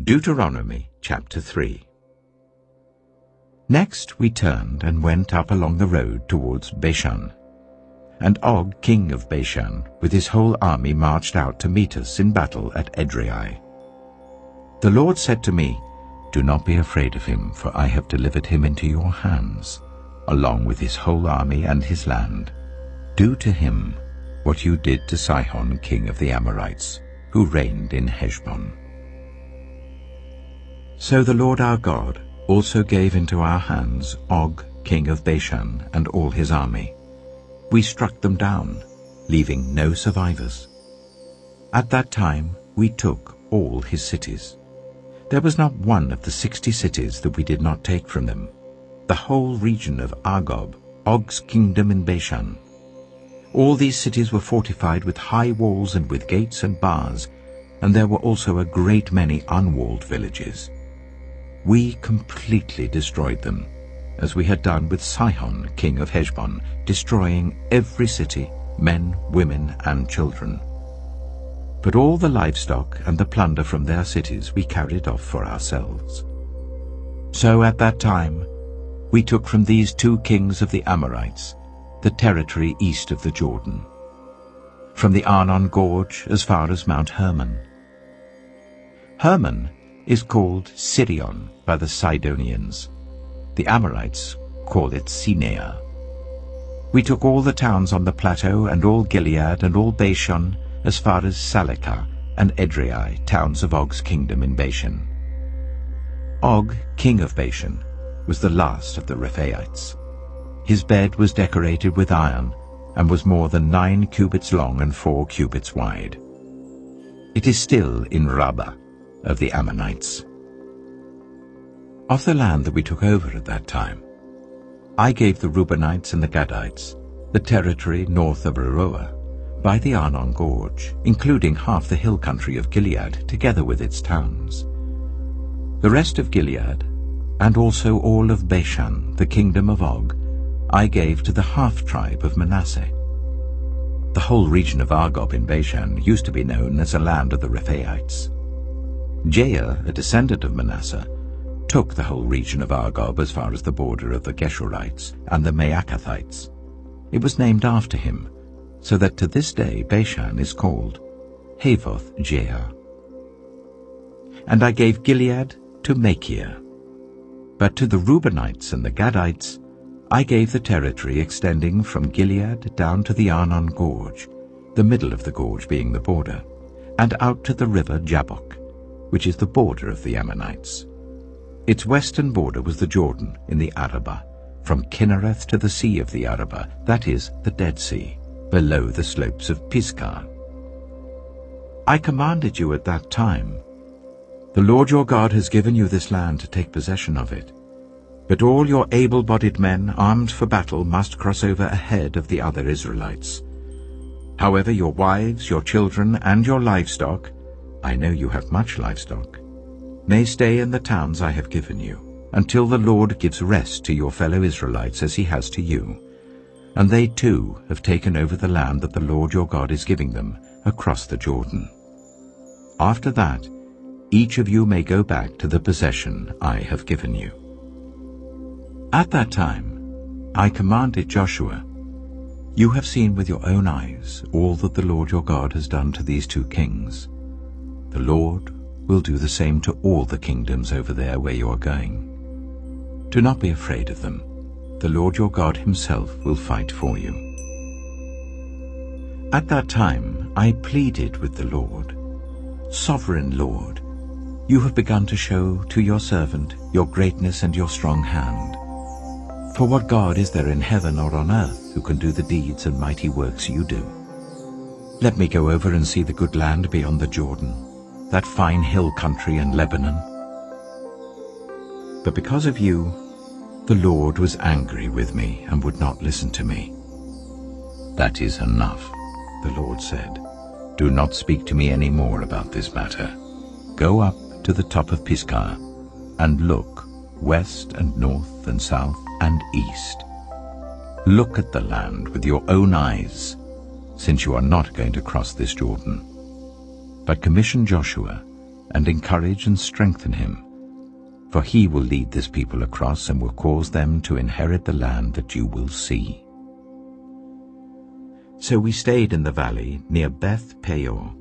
Deuteronomy Chapter 3. Next we turned and went up along the road towards Bashan. And Og, king of Bashan, with his whole army marched out to meet us in battle at Edrei. The Lord said to me, "Do not be afraid of him, for I have delivered him into your hands, along with his whole army and his land. Do to him what you did to Sihon, king of the Amorites, who reigned in Heshbon." So the Lord our God also gave into our hands Og, king of Bashan, and all his army. We struck them down, leaving no survivors. At that time we took all his cities. There was not one of the 60 cities that we did not take from them, the whole region of Argob, Og's kingdom in Bashan. All these cities were fortified with high walls and with gates and bars, and there were also a great many unwalled villages. We completely destroyed them, as we had done with Sihon, king of Heshbon, destroying every city, men, women, and children. But all the livestock and the plunder from their cities we carried off for ourselves. So at that time we took from these 2 kings of the Amorites the territory east of the Jordan, from the Arnon Gorge as far as Mount Hermon. Hermon is called Sirion by the Sidonians. The Amorites call it Sinea. We took all the towns on the plateau and all Gilead and all Bashan as far as Salekah and Edrei, towns of Og's kingdom in Bashan. Og, king of Bashan, was the last of the Rephaites. His bed was decorated with iron and was more than 9 cubits long and 4 cubits wide. It is still in Rabbah of the Ammonites. Of the land that we took over at that time, I gave the Reubenites and the Gadites the territory north of Aroer, by the Arnon Gorge, including half the hill country of Gilead, together with its towns. The rest of Gilead, and also all of Bashan, the kingdom of Og, I gave to the half-tribe of Manasseh. The whole region of Argob in Bashan used to be known as a land of the Rephaites. Jair, a descendant of Manasseh, took the whole region of Argob as far as the border of the Geshurites and the Maacathites. It was named after him, so that to this day Bashan is called Havoth Jair. And I gave Gilead to Machir. But to the Reubenites and the Gadites I gave the territory extending from Gilead down to the Arnon Gorge, the middle of the gorge being the border, and out to the river Jabbok, which is the border of the Ammonites. Its western border was the Jordan in the Arabah, from Kinnereth to the sea of the Arabah, that is, the Dead Sea, below the slopes of Pisgah. I commanded you at that time, "The Lord your God has given you this land to take possession of it. But all your able-bodied men armed for battle must cross over ahead of the other Israelites. However, your wives, your children, and your livestock, I know you have much livestock, may stay in the towns I have given you, until the Lord gives rest to your fellow Israelites as he has to you. And they too have taken over the land that the Lord your God is giving them across the Jordan. After that, each of you may go back to the possession I have given you." At that time, I commanded Joshua, "You have seen with your own eyes all that the Lord your God has done to these 2 kings. The Lord will do the same to all the kingdoms over there where you are going. Do not be afraid of them. The Lord your God himself will fight for you." At that time I pleaded with the Lord, "Sovereign Lord, you have begun to show to your servant your greatness and your strong hand. For what God is there in heaven or on earth who can do the deeds and mighty works you do? Let me go over and see the good land beyond the Jordan, that fine hill country and Lebanon." But because of you, the Lord was angry with me and would not listen to me. "That is enough," the Lord said. "Do not speak to me any more about this matter. Go up to the top of Pisgah and look west and north and south and east. Look at the land with your own eyes, since you are not going to cross this Jordan. But commission Joshua, and encourage and strengthen him, for he will lead this people across and will cause them to inherit the land that you will see." So we stayed in the valley near Beth Peor,